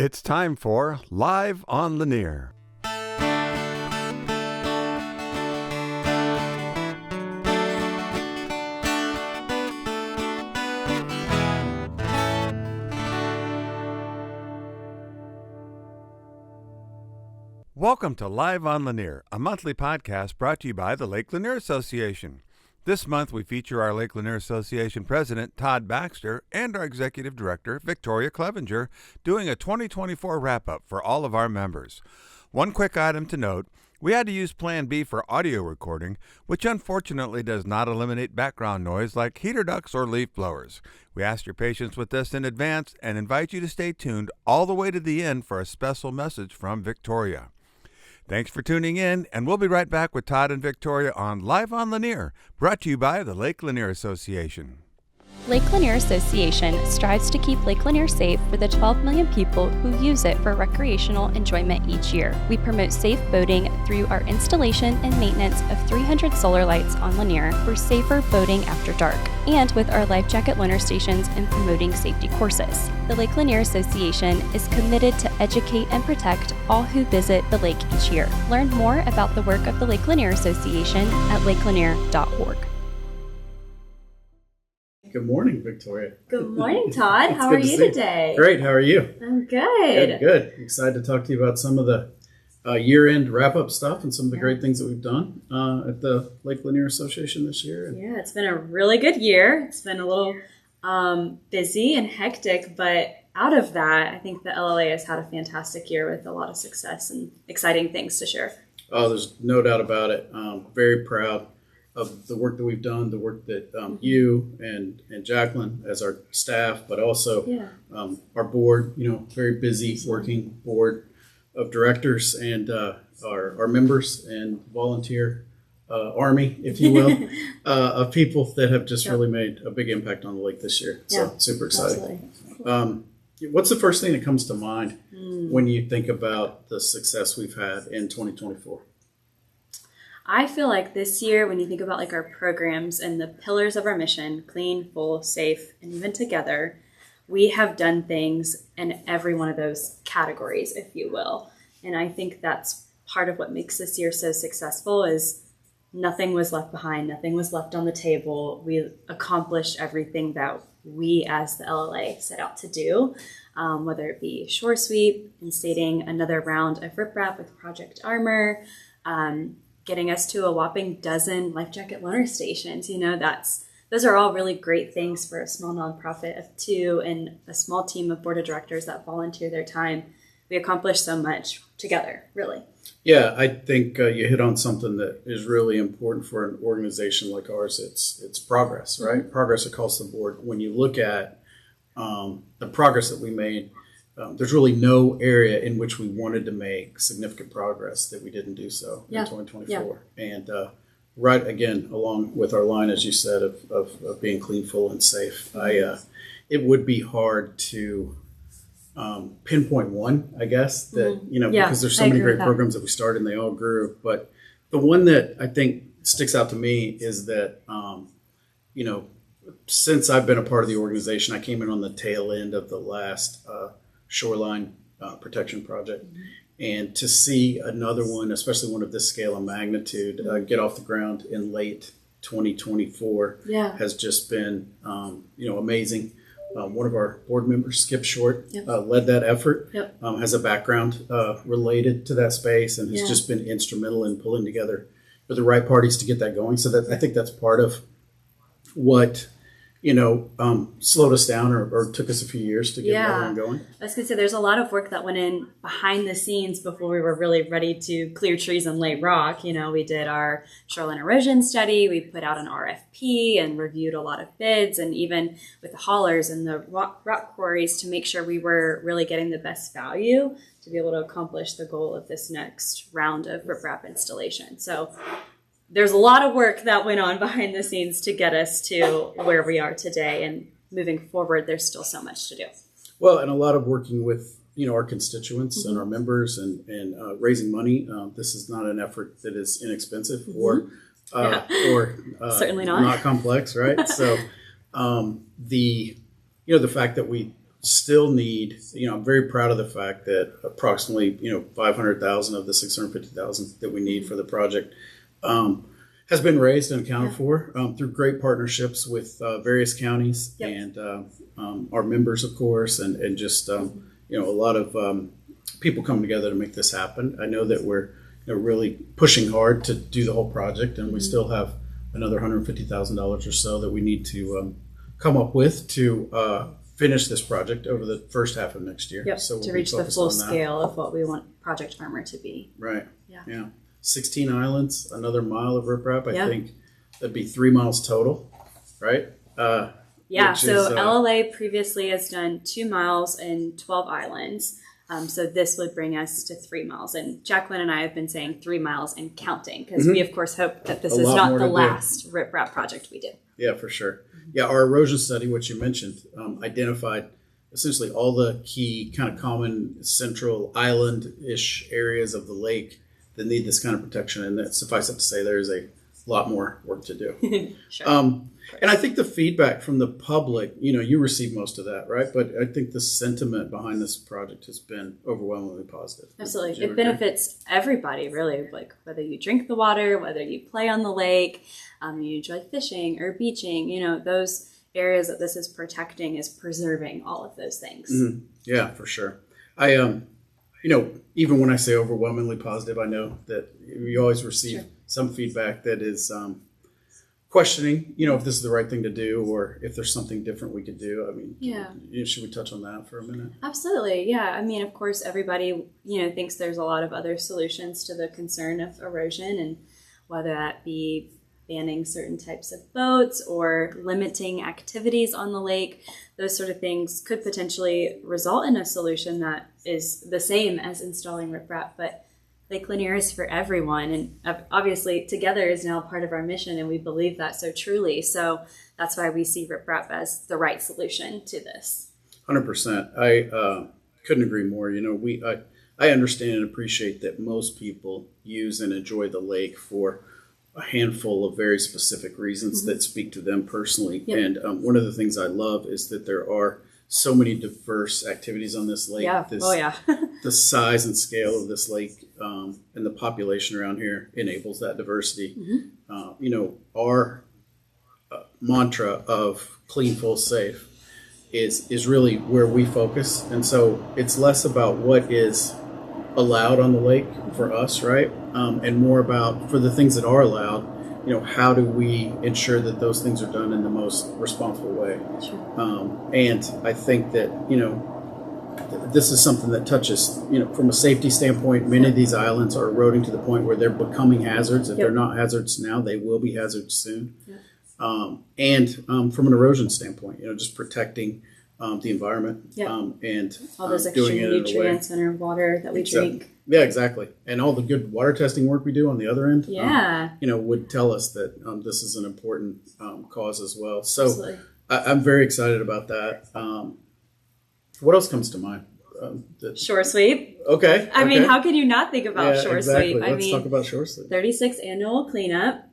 It's time for Live on Lanier. Welcome to Live on Lanier, a monthly podcast brought to you by the Lake Lanier Association. This month we feature our Lake Lanier Association President, Todd Baxter, and our Executive Director, Victoria Clevenger, doing a 2024 wrap-up for all of our members. One quick item to note, we had to use Plan B for audio recording, which unfortunately does not eliminate background noise like heater ducts or leaf blowers. We ask your patience with this in advance and invite you to stay tuned all the way to the end for a special message from Victoria. Thanks for tuning in, and we'll be right back with Todd and Victoria on Live on Lanier, brought to you by the Lake Lanier Association. Lake Lanier Association strives to keep Lake Lanier safe for the 12 million people who use it for recreational enjoyment each year. We promote safe boating through our installation and maintenance of 300 solar lights on Lanier for safer boating after dark, and with our life jacket learner stations and promoting safety courses. The Lake Lanier Association is committed to educate and protect all who visit the lake each year. Learn more about the work of the Lake Lanier Association at lakelanier.org. Good morning, Victoria. Good morning, Todd. How are you today? Great. How are you? I'm good. Good. Excited to talk to you about some of the year-end wrap-up stuff and some of the great things that we've done at the Lake Lanier Association this year. Yeah, it's been a really good year. It's been a little busy and hectic, but out of that, I think the LLA has had a fantastic year with a lot of success and exciting things to share. Oh, there's no doubt about it. Very proud of the work that we've done, the work that you and Jacqueline as our staff, but also our board, very busy working board of directors and our members and volunteer army, if you will, of people that have just really made a big impact on the lake this year. So super exciting. What's the first thing that comes to mind when you think about the success we've had in 2024? I feel like this year, when you think about like our programs and the pillars of our mission, clean, full, safe, and even together, we have done things in every one of those categories, if you will. And I think that's part of what makes this year so successful is nothing was left behind, nothing was left on the table. We accomplished everything that we as the LLA set out to do, whether it be shore sweep, instating another round of riprap with Project Armor, getting us to a whopping dozen life jacket learner stations. Those are all really great things for a small nonprofit of two and a small team of board of directors that volunteer their time. We accomplished so much together, really. Yeah, I think you hit on something that is really important for an organization like ours. It's progress, right? Mm-hmm. Progress across the board. When you look at the progress that we made, there's really no area in which we wanted to make significant progress that we didn't do so in 2024. Yeah. And right, again, along with our line, as you said, of being clean, full, and safe, it would be hard to pinpoint one, I guess, that, because there's so many great programs that we started and they all grew. But the one that I think sticks out to me is that, since I've been a part of the organization, I came in on the tail end of the last shoreline protection project, and to see another one, especially one of this scale and magnitude, get off the ground in late 2024 has just been amazing. One of our board members, Skip Short, led that effort, has a background related to that space, and has just been instrumental in pulling together the right parties to get that going. So that I think that's part of what slowed us down or took us a few years to get that going. I was going to say there's a lot of work that went in behind the scenes before we were really ready to clear trees and lay rock. We did our shoreline erosion study. We put out an RFP and reviewed a lot of bids, and even with the haulers and the rock quarries to make sure we were really getting the best value to be able to accomplish the goal of this next round of riprap installation. So there's a lot of work that went on behind the scenes to get us to where we are today. And moving forward, there's still so much to do. Well, and a lot of working with, our constituents and our members and raising money. This is not an effort that is inexpensive or certainly not complex, right? So the fact that we still need, I'm very proud of the fact that approximately, 500,000 of the 650,000 that we need for the project has been raised and accounted for through great partnerships with various counties and our members, of course, and just, a lot of people coming together to make this happen. I know that we're really pushing hard to do the whole project, and we still have another $150,000 or so that we need to come up with to finish this project over the first half of next year. Yep, So to reach the full scale of what we want Project Farmer to be. Right. Yeah. 16 islands, another mile of riprap. I think that'd be 3 miles total, right? So LLA previously has done 2 miles and 12 islands. So this would bring us to 3 miles. And Jacqueline and I have been saying 3 miles and counting, because we, of course, hope that this is not the last riprap project we do. Yeah, for sure. Yeah, our erosion study, which you mentioned, identified essentially all the key kind of common central island-ish areas of the lake that need this kind of protection. And that, suffice it to say, there is a lot more work to do. Sure. And I think the feedback from the public, you receive most of that, right? But I think the sentiment behind this project has been overwhelmingly positive. Absolutely. It benefits everybody, really, like whether you drink the water, whether you play on the lake, you enjoy fishing or beaching, those areas that this is protecting is preserving all of those things. Mm-hmm. Yeah, for sure. I, even when I say overwhelmingly positive, I know that we always receive some feedback that is questioning, if this is the right thing to do or if there's something different we could do. I mean, should we touch on that for a minute? Absolutely. Yeah. I mean, of course, everybody, thinks there's a lot of other solutions to the concern of erosion, and whether that be banning certain types of boats or limiting activities on the lake, those sort of things could potentially result in a solution that is the same as installing riprap. But Lake Lanier is for everyone, and obviously together is now part of our mission, and we believe that so truly. So that's why we see riprap as the right solution to this. 100%. I couldn't agree more. I understand and appreciate that most people use and enjoy the lake for a handful of very specific reasons that speak to them personally. Yep. And one of the things I love is that there are so many diverse activities on this lake. Yeah. The size and scale of this lake and the population around here enables that diversity. Our mantra of clean, full, safe is really where we focus. And so it's less about what is allowed on the lake for us, right? And more about, for the things that are allowed, how do we ensure that those things are done in the most responsible way? Sure. And I think that, this is something that touches, from a safety standpoint, many of these islands are eroding to the point where they're becoming hazards. If they're not hazards now, they will be hazards soon. And from an erosion standpoint, just protecting the environment and all those extra nutrients in our water that we drink. Yeah, exactly. And all the good water testing work we do on the other end, would tell us that this is an important cause as well. So I'm very excited about that. What else comes to mind? Shore Sweep. Okay. I mean, how can you not think about Shore Sweep? Let's talk about Shore Sweep. 36 annual cleanup,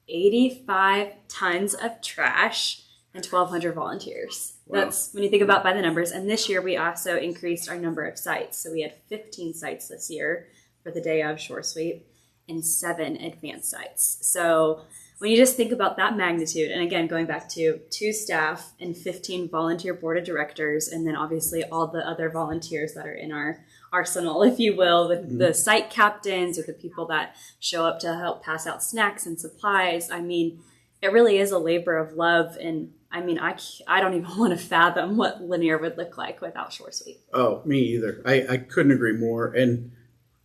85 tons of trash, and 1,200 volunteers. Wow. That's when you think about by the numbers. And this year we also increased our number of sites. So we had 15 sites this year for the day of Shore Sweep and 7 advanced sites. So when you just think about that magnitude, and again, going back to 2 staff and 15 volunteer board of directors, and then obviously all the other volunteers that are in our arsenal, if you will, with the site captains or the people that show up to help pass out snacks and supplies. I mean, it really is a labor of love. And I mean, I don't even want to fathom what Lanier would look like without Shore Sweep. Oh, me either. I couldn't agree more. And,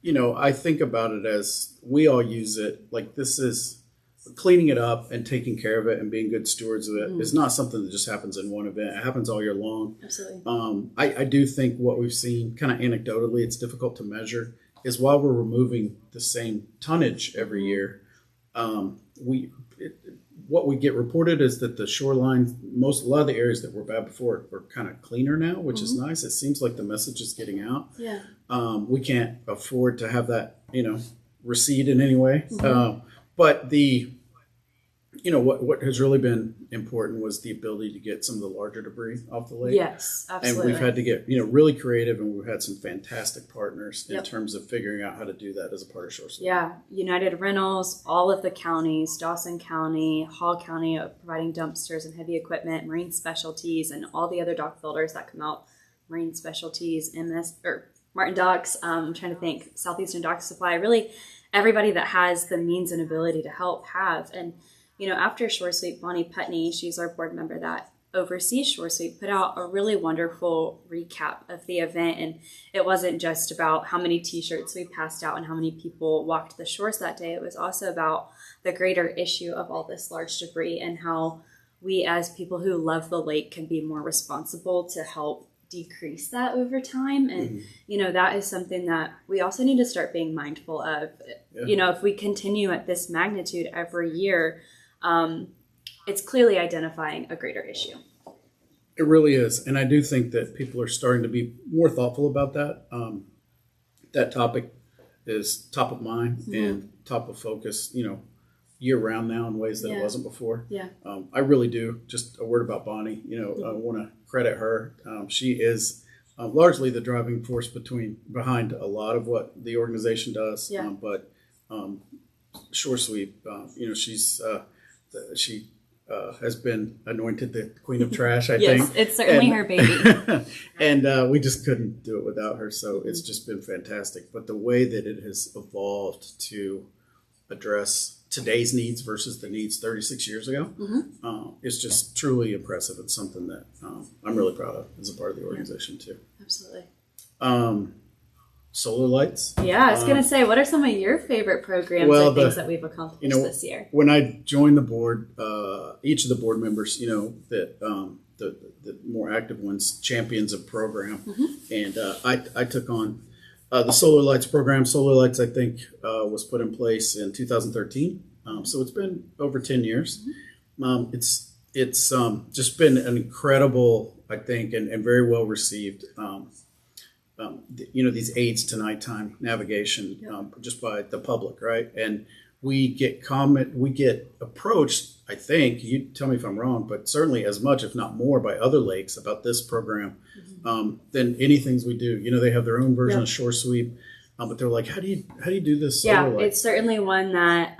I think about it as we all use it. Like, this is cleaning it up and taking care of it and being good stewards of it is not something that just happens in one event. It happens all year long. Absolutely. I do think what we've seen, kind of anecdotally, it's difficult to measure, is while we're removing the same tonnage every year, what we get reported is that the shoreline, a lot of the areas that were bad before are kind of cleaner now, which is nice. It seems like the message is getting out. Yeah. We can't afford to have that, recede in any way. But what has really been important was the ability to get some of the larger debris off the lake. Yes, absolutely. And we've had to get, really creative, and we've had some fantastic partners in Yep. terms of figuring out how to do that as a part of Shore Sweep. Yeah, United Rentals, all of the counties, Dawson County, Hall County, providing dumpsters and heavy equipment, Marine Specialties, and all the other dock builders that come out, Marine Specialties, Martin Docks, I'm trying to think, Southeastern Dock Supply, really everybody that has the means and ability to help have. And, after Shore Sweep, Bonnie Putney, she's our board member that oversees Shore Sweep, put out a really wonderful recap of the event. And it wasn't just about how many t-shirts we passed out and how many people walked the shores that day. It was also about the greater issue of all this large debris and how we as people who love the lake can be more responsible to help decrease that over time. And, that is something that we also need to start being mindful of. Yeah. If we continue at this magnitude every year, it's clearly identifying a greater issue. It really is. And I do think that people are starting to be more thoughtful about that. That topic is top of mind and top of focus, year round now in ways that it wasn't before. Yeah. I really do. Just a word about Bonnie. I want to credit her. She is largely the driving force behind a lot of what the organization does. Yeah. But Shore Sweep, she has been anointed the queen of trash, I think. Yes, it's certainly her baby. And we just couldn't do it without her. So it's just been fantastic. But the way that it has evolved to address today's needs versus the needs 36 years ago is just truly impressive. It's something that I'm really proud of as a part of the organization too. Absolutely. Solar lights. Yeah, I was going to say, what are some of your favorite programs and things that we've accomplished this year? When I joined the board, each of the board members, that the more active ones, champions a program. And I took on the Solar Lights program. Solar Lights, I think, was put in place in 2013. So it's been over 10 years. It's just been an incredible, I think, and very well received. These aids to nighttime navigation just by the public, right? And we get approached, I think, you tell me if I'm wrong, but certainly as much, if not more, by other lakes about this program than anything we do. They have their own version of Shore Sweep, but they're like, how do you do this? Yeah, it's certainly one that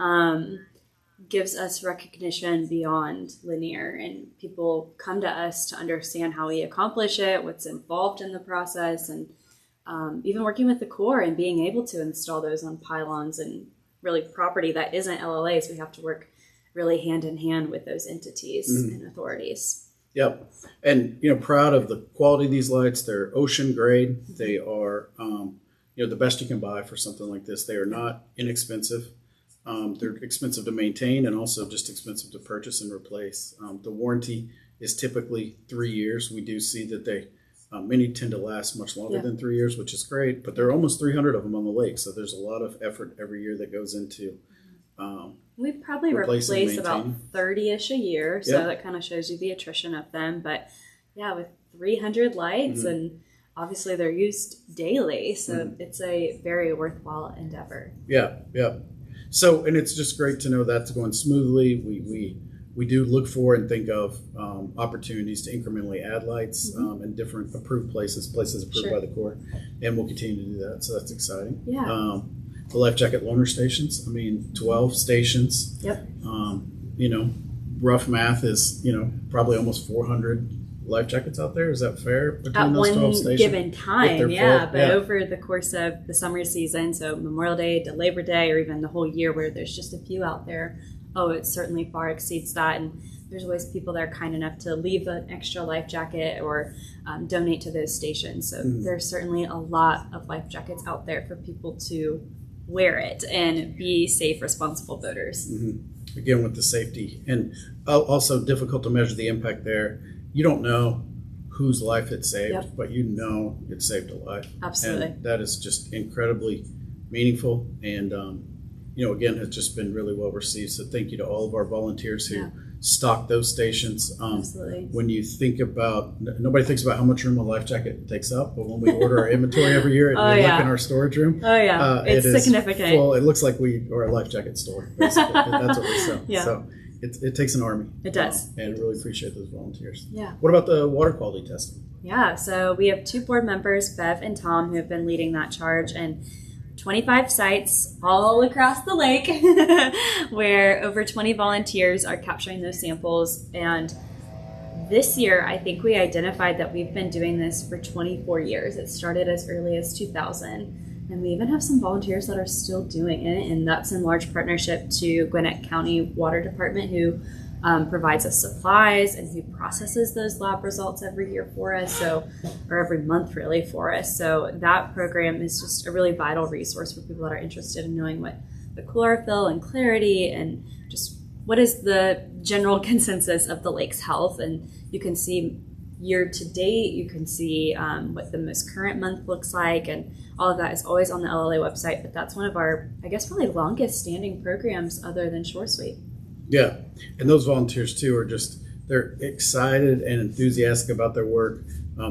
gives us recognition beyond Lanier, and people come to us to understand how we accomplish it, what's involved in the process, and even working with the Corps and being able to install those on pylons and really property that isn't LLA, so we have to work really hand in hand with those entities and authorities. Yep. And, proud of the quality of these lights. They're ocean grade. They are, the best you can buy for something like this. They are not inexpensive. They're expensive to maintain and also just expensive to purchase and replace. The warranty is typically 3 years. We do see that many tend to last much longer than 3 years, which is great, but there are almost 300 of them on the lake. So there's a lot of effort every year that goes into we probably replace about 30-ish a year. So that kind of shows you the attrition of them. But with 300 lights and obviously they're used daily. So it's a very worthwhile endeavor. Yeah. So, and it's just great to know that's going smoothly. We do look for and think of opportunities to incrementally add lights in different approved places approved by the Corps, and we'll continue to do that. So that's exciting. Yeah. The life jacket loaner stations. 12 stations. Yep. Rough math is probably almost 400 life jackets out there. Is that fair? At one given time, but yeah. over the course of the summer season, so Memorial Day to Labor Day, or even the whole year where there's just a few out there, it certainly far exceeds that. And there's always people that are kind enough to leave an extra life jacket or donate to those stations. So there's certainly a lot of life jackets out there for people to wear it and be safe, responsible boaters. Again, with the safety, and also difficult to measure the impact there. You don't know whose life it saved, but it saved a life. Absolutely. And that is just incredibly meaningful, and again, has just been really well received. So thank you to all of our volunteers who stock those stations. Absolutely. When you think about, nobody thinks about how much room a life jacket takes up, but when we order our inventory every year and we look in our storage room, it's significant. Well, it looks like we are a life jacket store, basically. That's what we sell. So it takes an army. It does. And really appreciate those volunteers. Yeah. What about the water quality testing? Yeah, so we have 2 board members, Bev and Tom, who have been leading that charge, and 25 sites all across the lake where over 20 volunteers are capturing those samples. And this year, I think we identified that we've been doing this for 24 years. It started as early as 2000, and we even have some volunteers that are still doing it, and that's in large partnership to Gwinnett County Water Department, who provides us supplies and who processes those lab results every year for us, or every month really for us. So that program is just a really vital resource for people that are interested in knowing what the chlorophyll and clarity and just what is the general consensus of the lake's health. And you can see year to date, you can see what the most current month looks like, and all of that is always on the LLA website. But that's one of our, I guess, probably longest standing programs other than Shore Sweep. Yeah, and those volunteers too are they're excited and enthusiastic about their work.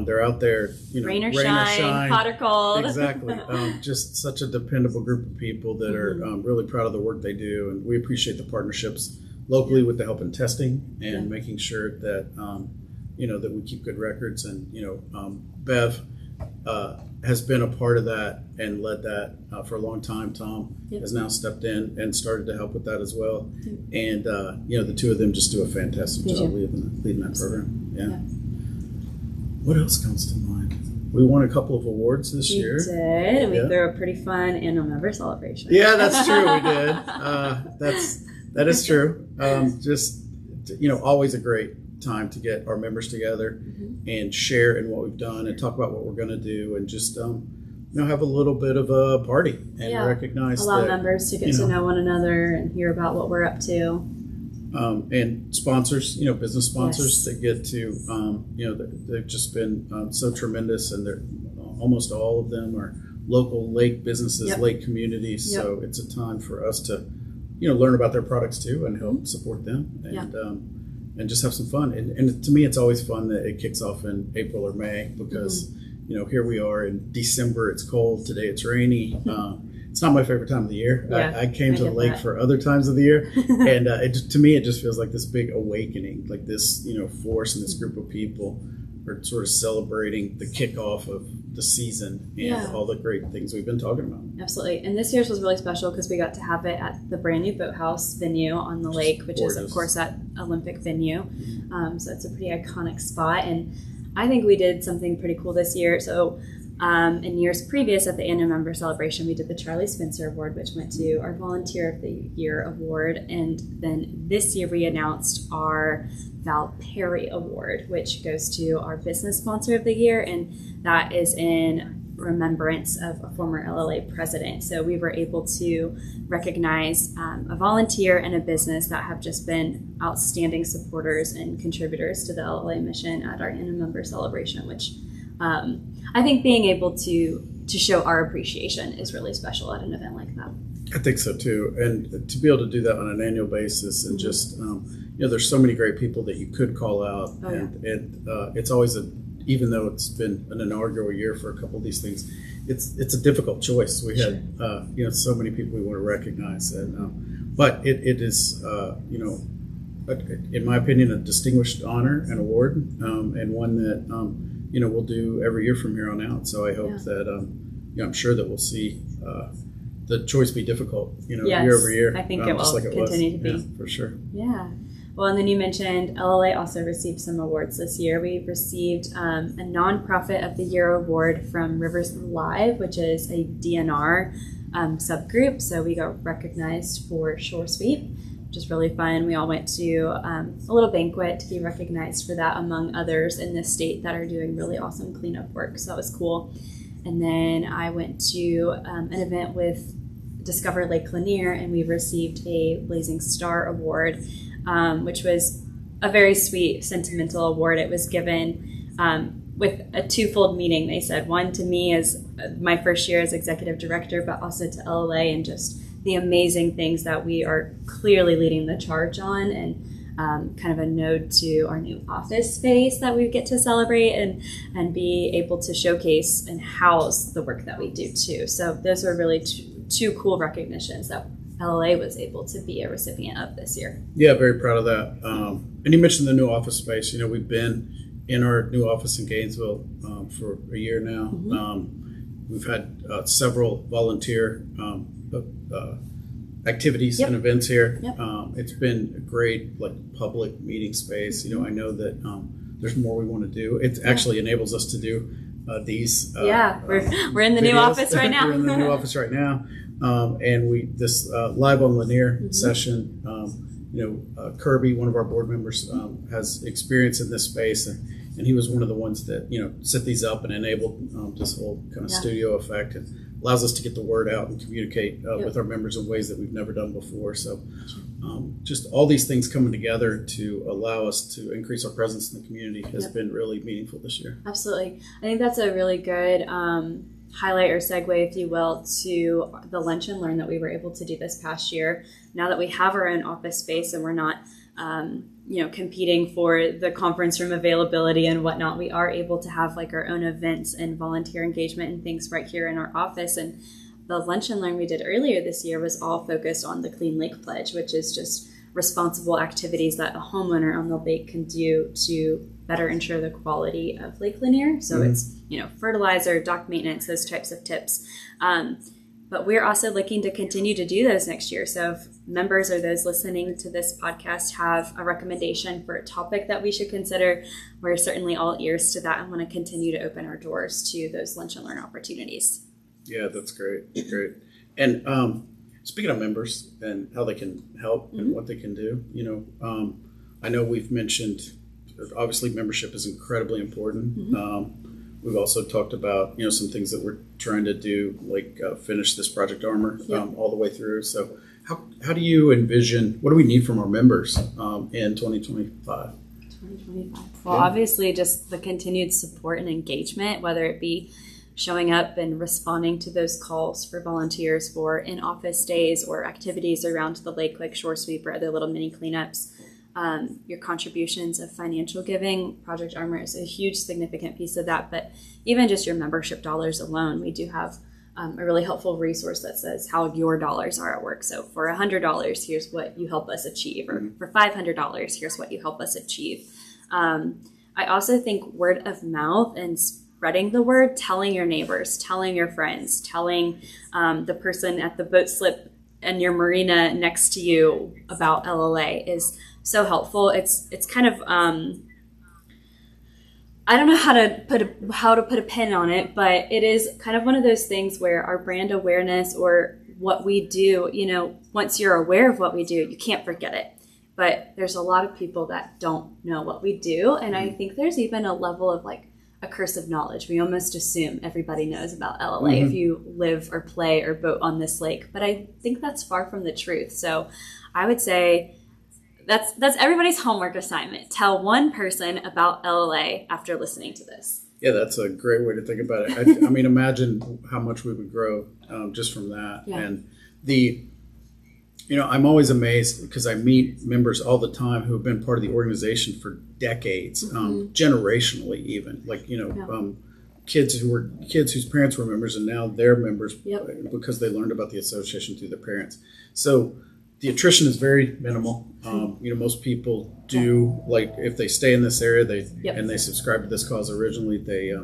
They're out there, rain or shine, hot or cold. Exactly. Just such a dependable group of people that are really proud of the work they do, and we appreciate the partnerships locally with the help in testing and making sure that that we keep good records. And Bev has been a part of that and led that for a long time. Tom has now stepped in and started to help with that as well. And the two of them just do a fantastic job leading that program. Yeah. What else comes to mind? We won a couple of awards this year. We did, and we threw a pretty fun annual member celebration. Yeah, that's true. We did. That is true. Always a great time to get our members together and share in what we've done and talk about what we're going to do, and just have a little bit of a party and recognize allow members to get to know one another and hear about what we're up to. And sponsors, business sponsors that get to, they've just been so tremendous, and they're almost all of them are local lake businesses, lake communities. So it's a time for us to, learn about their products too and help support them, and just have some fun. And to me, it's always fun that it kicks off in April or May, because here we are in December. It's cold. Today it's rainy. It's not my favorite time of the year. I came to the lake for other times of the year, and to me, it just feels like this big awakening, like this, force and this group of people are sort of celebrating the kickoff of the season and all the great things we've been talking about. Absolutely. And this year's was really special because we got to have it at the brand new boathouse venue on the lake, which is, of course, that Olympic venue. So it's a pretty iconic spot. And I think we did something pretty cool this year. So in years previous at the annual member celebration, we did the Charlie Spencer Award, which went to our Volunteer of the Year award. And then this year we announced our Val Perry Award, which goes to our Business Sponsor of the Year. And that is in remembrance of a former LLA president. So we were able to recognize a volunteer and a business that have just been outstanding supporters and contributors to the LLA mission at our annual member celebration, which I think being able to show our appreciation is really special at an event like that. I think so too, and to be able to do that on an annual basis, and just there's so many great people that you could call out, it's always even though it's been an inaugural year for a couple of these things, it's a difficult choice. We had so many people we want to recognize, and but it is in my opinion, a distinguished honor and award, and one that we'll do every year from here on out. So I hope that I'm sure that we'll see the choice be difficult, year over year. I think it will continue to be. Yeah, for sure. Yeah. Well, and then you mentioned LLA also received some awards this year. We received a Nonprofit of the Year award from Rivers Live, which is a DNR subgroup. So we got recognized for Shore Sweep, which is really fun. We all went to a little banquet to be recognized for that, among others in this state that are doing really awesome cleanup work. So that was cool. And then I went to an event with Discover Lake Lanier, and we received a Blazing Star Award, which was a very sweet, sentimental award. It was given with a twofold meaning. They said one to me as my first year as executive director, but also to LLA and just the amazing things that we are clearly leading the charge on, and kind of a nod to our new office space that we get to celebrate and be able to showcase and house the work that we do too. So those are really two cool recognitions that LLA was able to be a recipient of this year. Yeah, very proud of that. And you mentioned the new office space. We've been in our new office in Gainesville for a year now. We've had several volunteer activities and events here. It's been a great public meeting space. I know that there's more we want to do. It actually enables us to do these. We're in the new office right now. We're in the new office right now, and this Live on Lanier session. Kirby, one of our board members, has experience in this space, and he was one of the ones that set these up and enabled this whole kind of studio effect, and allows us to get the word out and communicate with our members in ways that we've never done before. So just all these things coming together to allow us to increase our presence in the community has been really meaningful this year. Absolutely. I think that's a really good highlight or segue, if you will, to the lunch and learn that we were able to do this past year. Now that we have our own office space and we're not competing for the conference room availability and whatnot, we are able to have our own events and volunteer engagement and things right here in our office. And the lunch and learn we did earlier this year was all focused on the Clean Lake Pledge, which is just responsible activities that a homeowner on the lake can do to better ensure the quality of Lake Lanier. So it's, fertilizer, dock maintenance, those types of tips. But we're also looking to continue to do those next year. So if members or those listening to this podcast have a recommendation for a topic that we should consider, we're certainly all ears to that and want to continue to open our doors to those lunch and learn opportunities. Yeah, that's great. Great. And speaking of members and how they can help and what they can do, I know we've mentioned, obviously membership is incredibly important. We've also talked about, some things that we're trying to do, like finish this Project Armor all the way through. So how do you envision, what do we need from our members in 2025? 2025. Well, obviously just the continued support and engagement, whether it be showing up and responding to those calls for volunteers for in-office days or activities around the lake, like shore sweep or other little mini cleanups. Your contributions of financial giving. Project Armor is a huge significant piece of that, but even just your membership dollars alone, we do have a really helpful resource that says how your dollars are at work. So for $100, here's what you help us achieve, or for $500, here's what you help us achieve. I also think word of mouth and spreading the word, telling your neighbors, telling your friends, telling the person at the boat slip and your marina next to you about LLA is so helpful. It's kind of I don't know how to put a pin on it, but it is kind of one of those things where our brand awareness or what we do, once you're aware of what we do, you can't forget it. But there's a lot of people that don't know what we do, and I think there's even a level of a curse of knowledge. We almost assume everybody knows about LLA if you live or play or boat on this lake, but I think that's far from the truth. So I would say that's everybody's homework assignment. Tell one person about LLA after listening to this. Yeah, that's a great way to think about it. I mean, imagine how much we would grow just from that. Yeah. And I'm always amazed because I meet members all the time who have been part of the organization for decades, generationally even. Kids whose parents were members and now they're members because they learned about the association through their parents. So the attrition is very minimal. Most people do, if they stay in this area, and they subscribe to this cause originally, they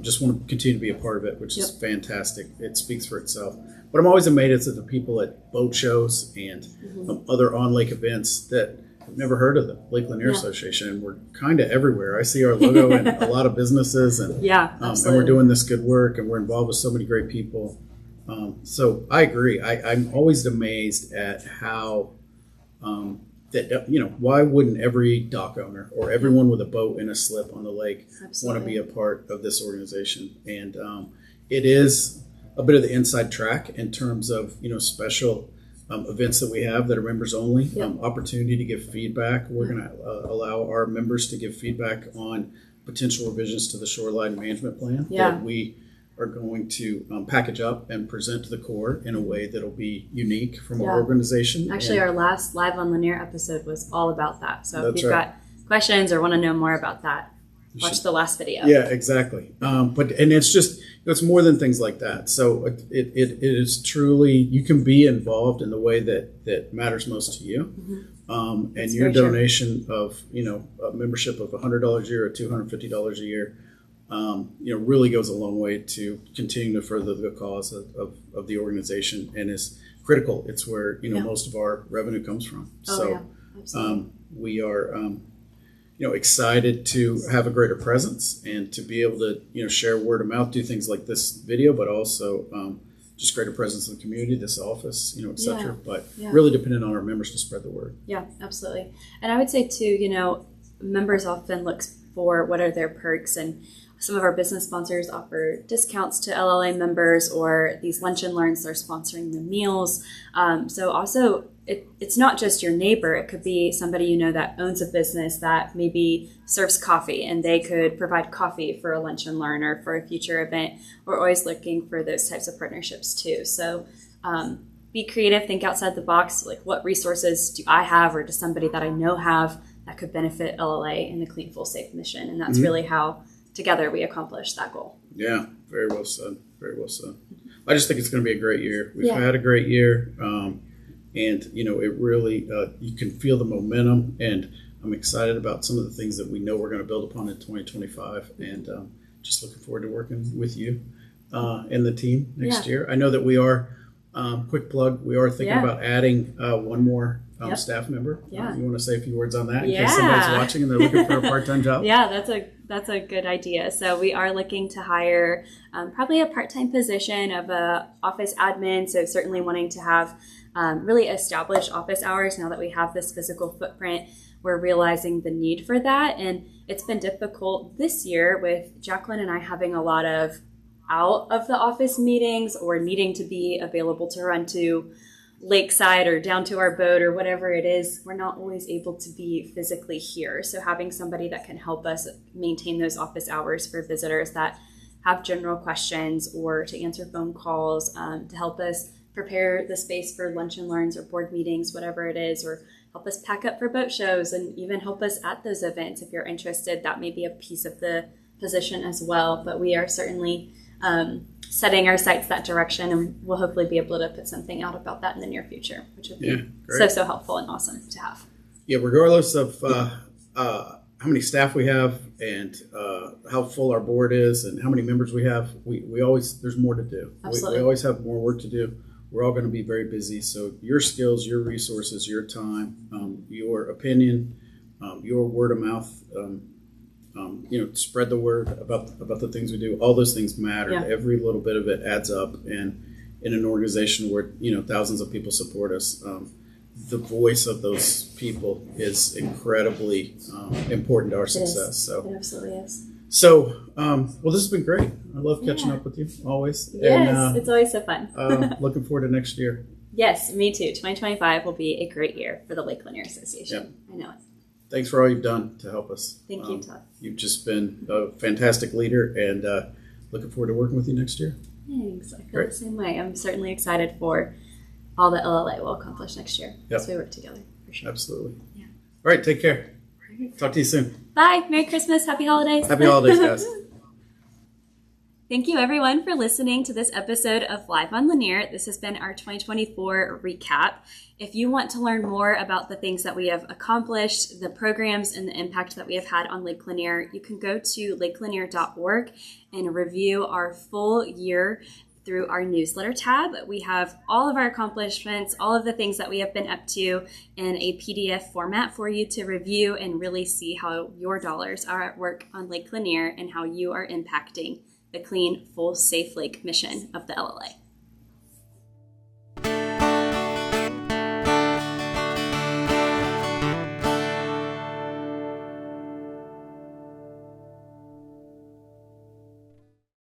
just want to continue to be a part of it, which is fantastic. It speaks for itself. But I'm always amazed at the people at boat shows and other on-lake events that have never heard of the Lake Lanier Association, and we're kind of everywhere. I see our logo in a lot of businesses, and we're doing this good work, and we're involved with so many great people. So I agree. I'm always amazed at how why wouldn't every dock owner or everyone with a boat and a slip on the lake want to be a part of this organization? And it is a bit of the inside track in terms of special events that we have that are members only. Opportunity to give feedback. We're going to allow our members to give feedback on potential revisions to the shoreline management plan that we are going to package up and present to the Corps in a way that'll be unique from our organization. Actually, our last Live on Lanier episode was all about that. So if you've got questions or want to know more about that, watch the last video. Yeah, exactly. But it's just, it's more than things like that. So it is truly, you can be involved in the way that matters most to you. And That's your very true. donation of, a membership of $100 a year or $250 a year, really goes a long way to continue to further the cause of the organization, and is critical. It's where, most of our revenue comes from. Absolutely. We are, excited to have a greater presence and to be able to, share word of mouth, do things like this video, but also just greater presence in the community, this office, et cetera. But really dependent on our members to spread the word. Yeah, absolutely. And I would say too, members often look for what are their perks, and some of our business sponsors offer discounts to LLA members, or these lunch and learns, they're sponsoring the meals. So also, it's not just your neighbor. It could be somebody that owns a business that maybe serves coffee, and they could provide coffee for a lunch and learn or for a future event. We're always looking for those types of partnerships too. So be creative, think outside the box. Like, what resources do I have, or does somebody that I know have, that could benefit LLA in the Clean, Full, Safe mission? And that's really how together we accomplish that goal. Yeah, very well said. Very well said. I just think it's going to be a great year. We've had a great year. And, it really, you can feel the momentum, and I'm excited about some of the things that we know we're going to build upon in 2025, and just looking forward to working with you and the team next year. I know that we are, quick plug, we are thinking about adding one more staff member. You want to say a few words on that in case somebody's watching and they're looking for a part-time job? Yeah, that's a good idea. So we are looking to hire probably a part-time position of a office admin. So certainly wanting to have really established office hours. Now that we have this physical footprint, we're realizing the need for that. And it's been difficult this year with Jacqueline and I having a lot of out of the office meetings, or needing to be available to run to lakeside or down to our boat or whatever it is. We're not always able to be physically here. So having somebody that can help us maintain those office hours for visitors that have general questions, or to answer phone calls, to help us prepare the space for lunch and learns or board meetings, whatever it is, or help us pack up for boat shows, and even help us at those events. If you're interested, that may be a piece of the position as well. But we are certainly setting our sights that direction, and we'll hopefully be able to put something out about that in the near future, which would be so helpful and awesome to have. Yeah, regardless of how many staff we have, and how full our board is, and how many members we have, we always, there's more to do. We always have more work to do. We're all going to be very busy. So your skills, your resources, your time, your opinion, your word of mouth, spread the word about the things we do. All those things matter. Yeah. Every little bit of it adds up. And in an organization where, thousands of people support us, the voice of those people is incredibly important to our success. It absolutely is. So, this has been great. I love catching up with you always. Yes, and, it's always so fun. Looking forward to next year. Yes, me too. 2025 will be a great year for the Lake Lanier Association. Yep. I know it. Thanks for all you've done to help us. Thank you, Todd. You've just been a fantastic leader, and looking forward to working with you next year. Thanks. I feel the same way. I'm certainly excited for all that LLA will accomplish next year as we work together. For sure. Absolutely. Yeah. All right. Take care. Talk to you soon. Bye. Merry Christmas. Happy holidays. Happy holidays, guys. Thank you, everyone, for listening to this episode of Live on Lanier. This has been our 2024 recap. If you want to learn more about the things that we have accomplished, the programs, and the impact that we have had on Lake Lanier, you can go to lakelanier.org and review our full year through our newsletter tab. We have all of our accomplishments, all of the things that we have been up to in a PDF format for you to review and really see how your dollars are at work on Lake Lanier and how you are impacting the Clean, Full, Safe Lake mission of the LLA.